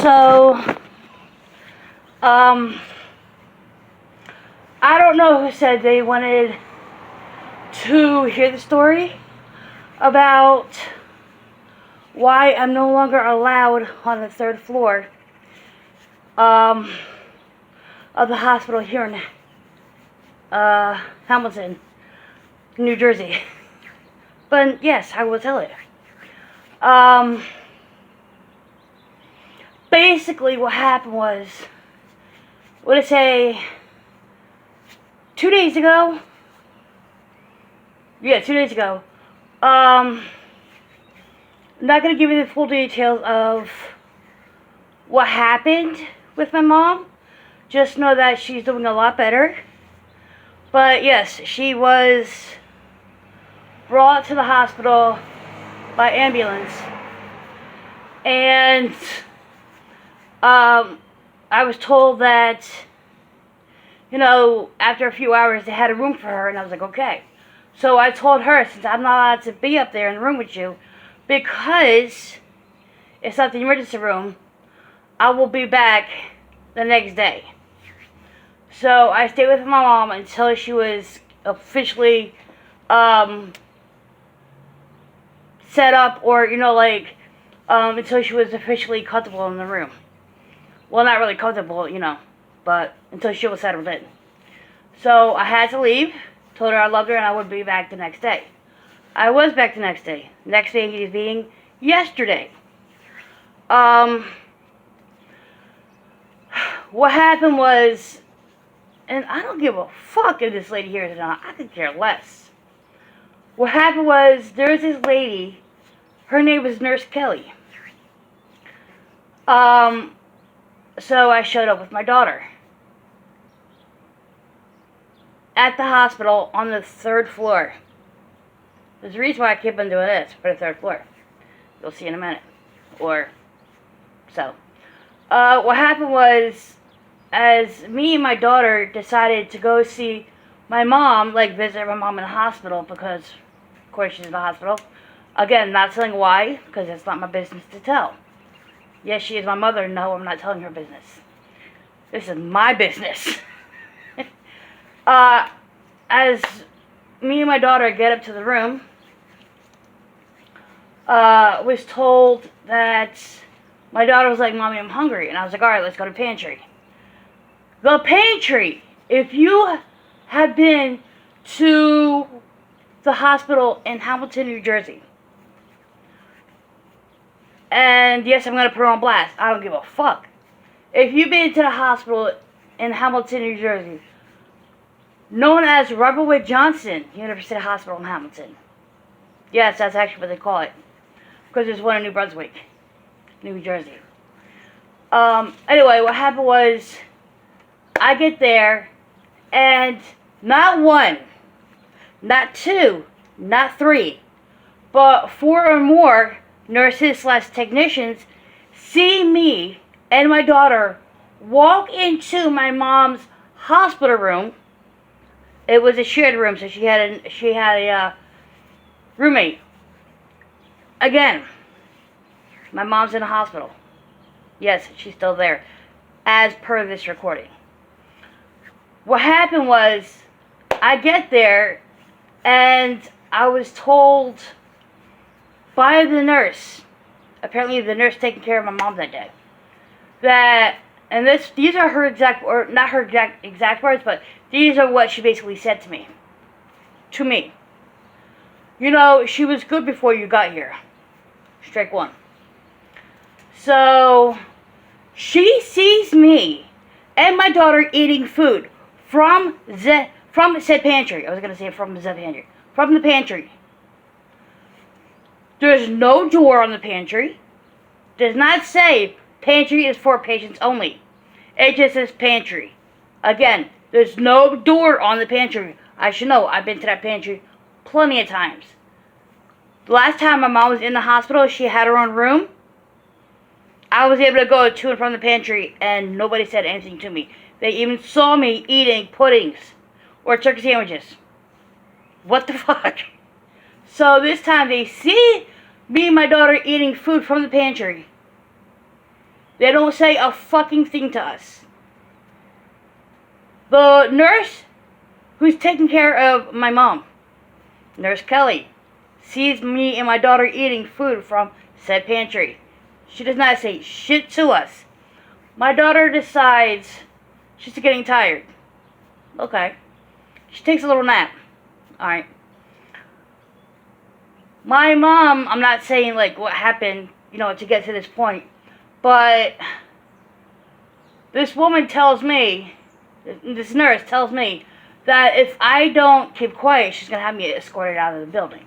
So, I don't know who said they wanted to hear the story about why I'm no longer allowed on the 3rd floor of the hospital here in Hamilton, New Jersey. But yes, I will tell it. Basically what happened was, what did I say, 2 days ago? Yeah, 2 days ago. I'm not going to give you the full details of what happened with my mom. Just know that she's doing a lot better. But yes, she was brought to the hospital by ambulance. And I was told that, you know, after a few hours they had a room for her, and I was like, okay. So I told her, since I'm not allowed to be up there in the room with you, because it's not the emergency room, I will be back the next day. So I stayed with my mom until she was officially set up, or, you know, like, until she was officially comfortable in the room. Well, not really comfortable, you know, but until she was settled in. So I had to leave, told her I loved her, and I would be back the next day. I was back the next day. Next day being yesterday. What happened was, and I don't give a fuck if this lady here is or not, I could care less. What happened was, there's this lady, her name was Nurse Kelly. So I showed up with my daughter at the hospital on the 3rd floor. There's a reason why I keep on doing this for the 3rd floor. You'll see in a minute. Or so. What happened was, as me and my daughter decided to go see my mom, like visit my mom in the hospital, because of course she's in the hospital. Again, not telling why, because it's not my business to tell. Yes, she is my mother. No, I'm not telling her business. This is my business. As me and my daughter get up to the room, was told that my daughter was like, Mommy, I'm hungry. And I was like, alright, let's go to the pantry. The pantry, if you have been to the hospital in Hamilton, New Jersey, and yes, I'm going to put her on blast. I don't give a fuck. If you've been to the hospital in Hamilton, New Jersey, known as Robert Wood Johnson University Hospital in Hamilton. Yes, that's actually what they call it. Because there's one in New Brunswick, New Jersey. Anyway, what happened was, I get there, and not 1, not 2, not 3, but 4 or more nurses/technicians see me and my daughter walk into my mom's hospital room. It was a shared room, so she had a roommate. Again, my mom's in the hospital. Yes, she's still there, as per this recording. What happened was, I get there, and I was told by the nurse, apparently the nurse taking care of my mom that day, that, and these are her exact, or not her exact words, but these are what she basically said to me. You know, she was good before you got here. Strike 1. So, she sees me and my daughter eating food from said pantry. I was going to say from the pantry. From the pantry. There's no door on the pantry. Does not say pantry is for patients only. It just says pantry. Again, there's no door on the pantry. I should know. I've been to that pantry plenty of times. The last time my mom was in the hospital, she had her own room. I was able to go to and from the pantry, and nobody said anything to me. They even saw me eating puddings or turkey sandwiches. What the fuck? So this time they see me and my daughter eating food from the pantry. They don't say a fucking thing to us. The nurse who's taking care of my mom, Nurse Kelly, sees me and my daughter eating food from said pantry. She does not say shit to us. My daughter decides she's getting tired. Okay. She takes a little nap. Alright. My mom, I'm not saying like what happened, to get to this point, but this woman tells me, this nurse tells me, that if I don't keep quiet, she's going to have me escorted out of the building.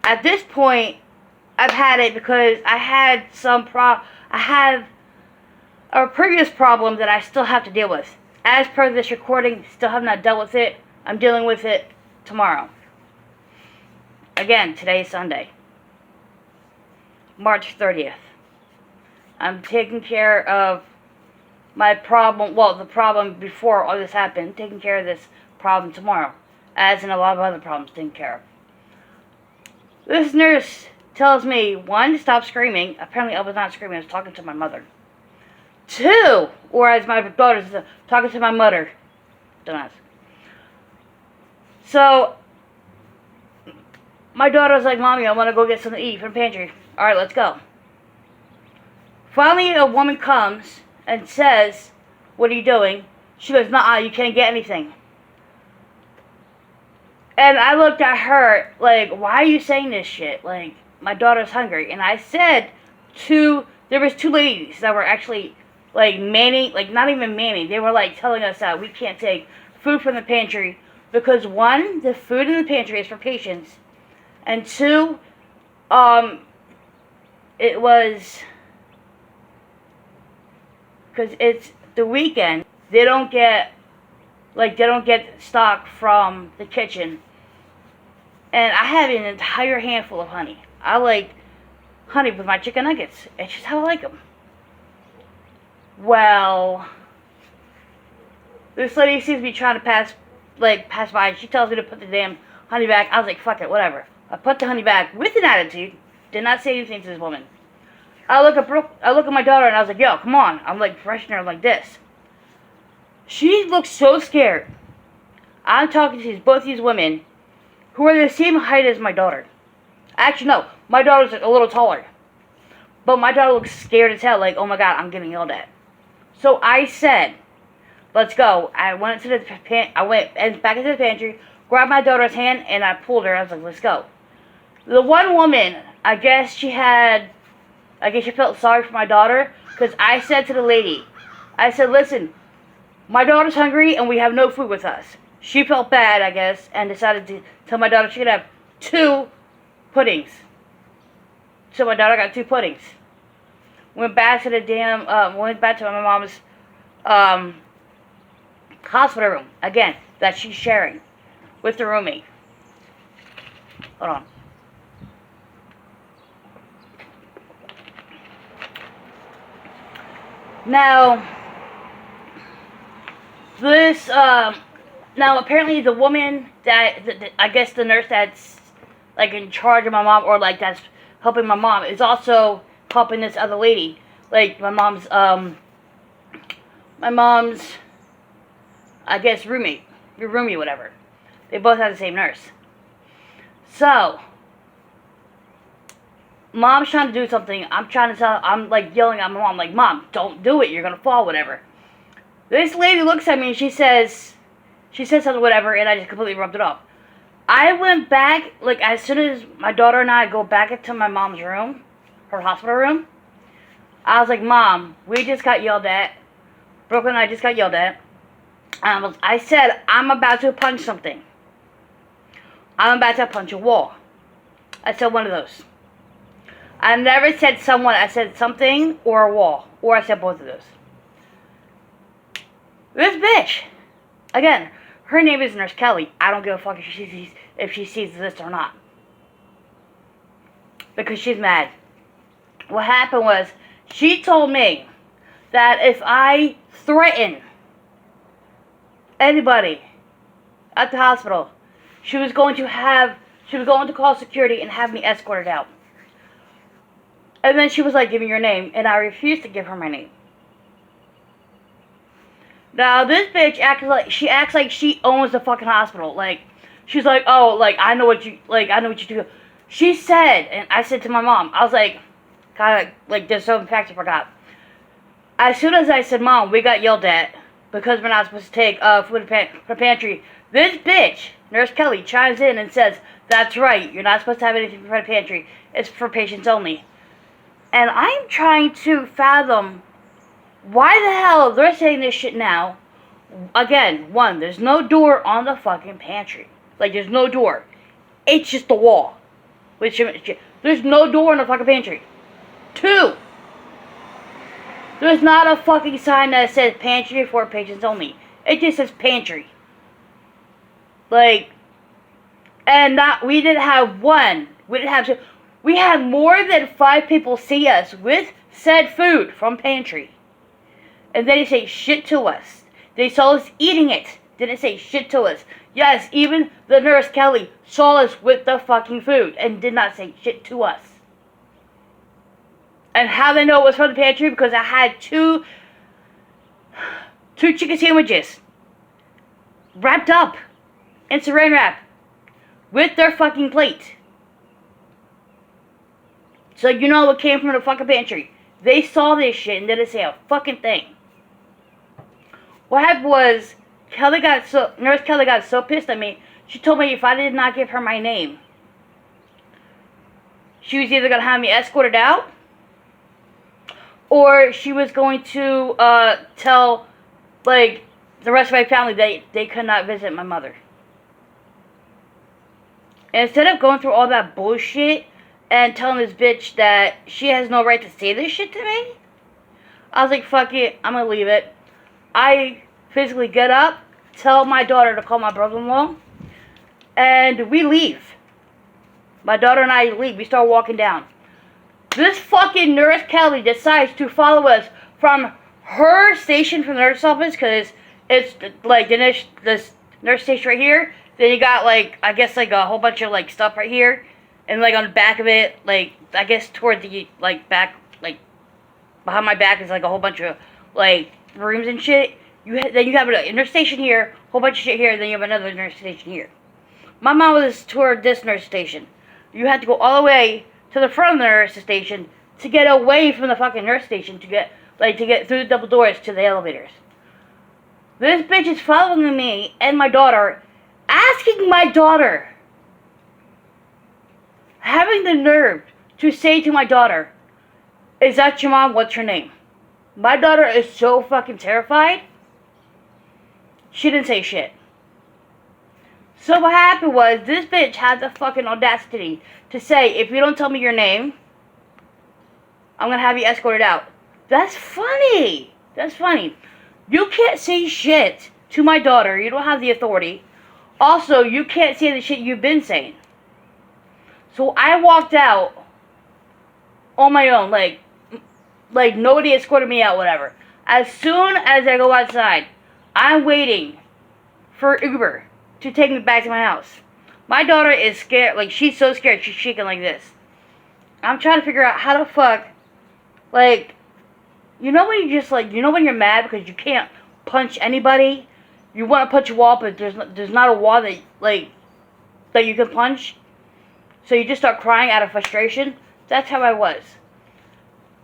At this point, I've had it because I had I have a previous problem that I still have to deal with. As per this recording, still have not dealt with it. I'm dealing with it tomorrow. Again, today is Sunday, March 30th. I'm taking care of my problem, the problem before all this happened, taking care of this problem tomorrow, as in a lot of other problems taken care of. This nurse tells me, 1, to stop screaming. Apparently I was not screaming, I was talking to my mother. 2, or as my daughter says, talking to my mother. Dumbass. So, my daughter was like, Mommy, I want to go get something to eat from the pantry. Alright, let's go. Finally, a woman comes and says, what are you doing? She goes, nuh-uh, you can't get anything. And I looked at her like, why are you saying this shit? Like, my daughter's hungry. And I said there was 2 ladies that were actually, like, manning, like, not even manning. They were, like, telling us that we can't take food from the pantry because, 1, the food in the pantry is for patients. And 2, it was, because it's the weekend, they don't get stock from the kitchen. And I have an entire handful of honey. I like honey with my chicken nuggets. It's just how I like them. Well, this lady sees me trying to pass by. She tells me to put the damn honey back. I was like, fuck it, whatever. I put the honey back with an attitude. Did not say anything to this woman. I look at my daughter and I was like, yo, come on. I'm like freshening her like this. She looks so scared. I'm talking to both these women who are the same height as my daughter. Actually, no. My daughter's a little taller. But my daughter looks scared as hell. Like, oh my god, I'm getting yelled at. So I said, let's go. I went back into the pantry, grabbed my daughter's hand, and I pulled her. I was like, let's go. The one woman, I guess she felt sorry for my daughter, because I said to the lady, I said, listen, my daughter's hungry and we have no food with us. She felt bad, I guess, and decided to tell my daughter she could have 2 puddings. So my daughter got 2 puddings. Went back to my mom's hospital room, again, that she's sharing with the roommate. Hold on. Now, apparently the woman I guess the nurse that's, like, in charge of my mom, or, like, that's helping my mom, is also helping this other lady. Like, my mom's, I guess, roomie, whatever. They both have the same nurse. So, Mom's trying to do something. I'm like yelling at my mom, like, Mom, don't do it. You're going to fall, whatever. This lady looks at me and she says something, whatever, and I just completely rubbed it off. I went back, like, as soon as my daughter and I go back into my mom's room, her hospital room, I was like, Mom, we just got yelled at. Brooklyn and I just got yelled at. I said, I'm about to punch something. I'm about to punch a wall. I said one of those. I never said someone. I said something or a wall. Or I said both of those. This bitch. Again, her name is Nurse Kelly. I don't give a fuck if she sees this or not. Because she's mad. What happened was, she told me that if I threaten anybody at the hospital, she was going to call security and have me escorted out. And then she was like, give me your name. And I refused to give her my name. Now, this bitch acts like she owns the fucking hospital. Like, she's like, oh, like, I know what you do. She said, and I said to my mom, I was like, God, like, there's some facts I forgot. As soon as I said, Mom, we got yelled at because we're not supposed to take food from the pantry, this bitch, Nurse Kelly, chimes in and says, that's right, you're not supposed to have anything from the pantry. It's for patients only. And I'm trying to fathom why the hell they're saying this shit now. Again, one, there's no door on the fucking pantry. Like, there's no door. It's just the wall. There's no door in the fucking pantry. Two, there's not a fucking sign that says pantry for patients only. It just says pantry. Like, and we didn't have one. We didn't have two. We had more than 5 people see us with said food from pantry. And then they say shit to us. They saw us eating it. Didn't say shit to us. Yes, even the Nurse Kelly saw us with the fucking food and did not say shit to us. And how they know it was from the pantry? Because I had two chicken sandwiches wrapped up in saran wrap with their fucking plate. So you know it came from the fucking pantry. They saw this shit and didn't say a fucking thing. What happened was, Nurse Kelly got so pissed at me, she told me if I did not give her my name, she was either going to have me escorted out, or she was going to tell, like, the rest of my family they could not visit my mother. And instead of going through all that bullshit and telling this bitch that she has no right to say this shit to me, I was like, fuck it, I'm going to leave it. I physically get up, tell my daughter to call my brother-in-law, and we leave. My daughter and I leave. We start walking down. This fucking Nurse Kelly decides to follow us from her station from the nurse office, because it's like this nurse station right here. Then you got, like, I guess, like, a whole bunch of, like, stuff right here. And, like, on the back of it, like, I guess toward the, like, back, like, behind my back is, like, a whole bunch of, like, rooms and shit. Then you have a nurse station here, a whole bunch of shit here, and then you have another nurse station here. My mom was toward this nurse station. You had to go all the way to the front of the nurse station to get away from the fucking nurse station to get through the double doors to the elevators. This bitch is following me and my daughter, asking my daughter, having the nerve to say to my daughter, is that your mom? What's her name? My daughter is so fucking terrified. She didn't say shit. So what happened was, this bitch had the fucking audacity to say, if you don't tell me your name, I'm gonna have you escorted out. That's funny. That's funny. You can't say shit to my daughter. You don't have the authority. Also, you can't say the shit you've been saying. So I walked out on my own, like nobody escorted me out, whatever. As soon as I go outside, I'm waiting for Uber to take me back to my house. My daughter is scared, like, she's so scared, she's shaking like this. I'm trying to figure out how the fuck, like, you know when you just, like, you know when you're mad because you can't punch anybody? You want to punch a wall, but there's not a wall that, like, that you can punch? So you just start crying out of frustration? That's how I was.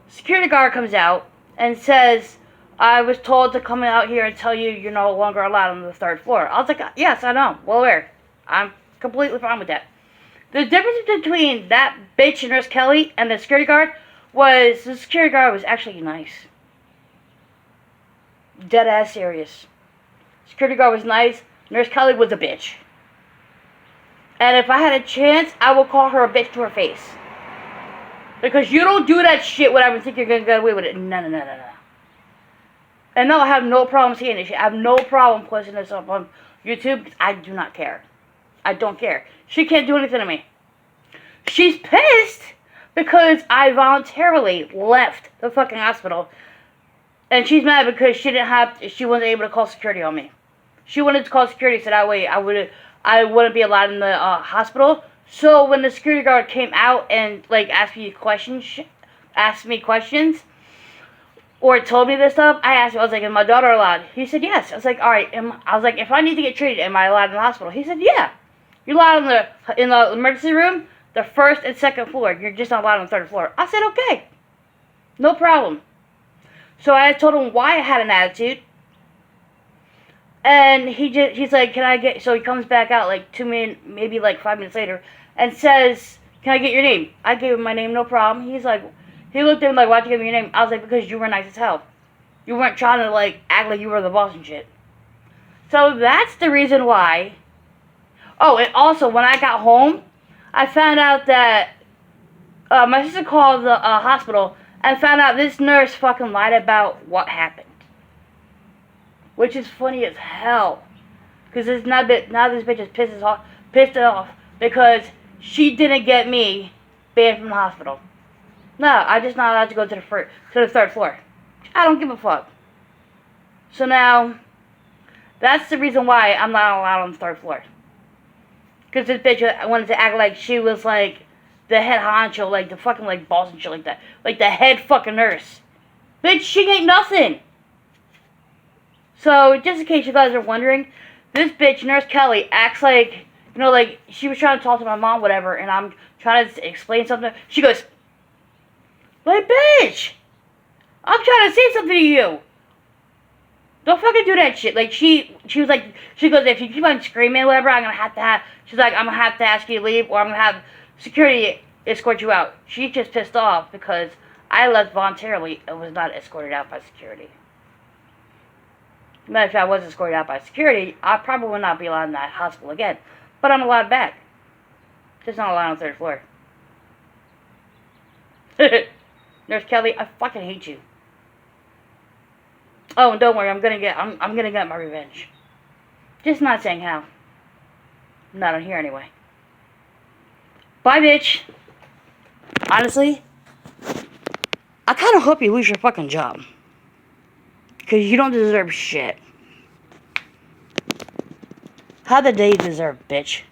Security guard comes out and says, I was told to come out here and tell you you're no longer allowed on the 3rd floor. I was like, yes, I know. Well aware. I'm completely fine with that. The difference between that bitch and Nurse Kelly and the security guard was the security guard was actually nice. Dead ass serious. Security guard was nice. Nurse Kelly was a bitch. And if I had a chance, I would call her a bitch to her face. Because you don't do that shit whenever you think you're going to get away with it. No. And no, I have no problem saying this shit. I have no problem posting this up on YouTube. I do not care. I don't care. She can't do anything to me. She's pissed because I voluntarily left the fucking hospital. And she's mad because she wasn't able to call security on me. She wanted to call security so that way I wouldn't be allowed in the hospital. So when the security guard came out and, like, asked me questions, asked me questions or told me this stuff, I asked him, I was like, is my daughter allowed? He said, yes. I was like, all right. I was like, if I need to get treated, am I allowed in the hospital? He said, yeah. You're allowed in the emergency room, the first and second floor. You're just not allowed on the third floor. I said, okay. No problem. So I told him why I had an attitude. And he's like, can I get, so he comes back out like 2 minutes, maybe like 5 minutes later, and says, can I get your name? I gave him my name, no problem. He's like, he looked at him like, why'd you give me your name? I was like, because you were nice as hell. You weren't trying to like act like you were the boss and shit. So that's the reason why. Oh, and also when I got home, I found out that my sister called the hospital and found out this nurse fucking lied about what happened. Which is funny as hell. Because now this bitch is pissed off because she didn't get me banned from the hospital. No, I'm just not allowed to go to the third floor. I don't give a fuck. So now, that's the reason why I'm not allowed on the third floor. Because this bitch wanted to act like she was like the head honcho, like the fucking like boss and shit like that. Like the head fucking nurse. Bitch, she ain't nothing. So, just in case you guys are wondering, this bitch, Nurse Kelly, acts like, you know, like, she was trying to talk to my mom, whatever, and I'm trying to explain something. She goes, like, bitch, I'm trying to say something to you. Don't fucking do that shit. Like, she was like, she goes, if you keep on screaming, whatever, I'm going to have, she's like, I'm going to have to ask you to leave, or I'm going to have security escort you out. She's just pissed off because I left voluntarily and was not escorted out by security. Matter of fact, I was escorted out by security, I probably would not be allowed in that hospital again. But I'm allowed back. Just not allowed on the third floor. Nurse Kelly, I fucking hate you. Oh, and don't worry, I'm gonna get my revenge. Just not saying how. Not on here anyway. Bye, bitch. Honestly, I kind of hope you lose your fucking job. Because you don't deserve shit. How the day you deserve, bitch.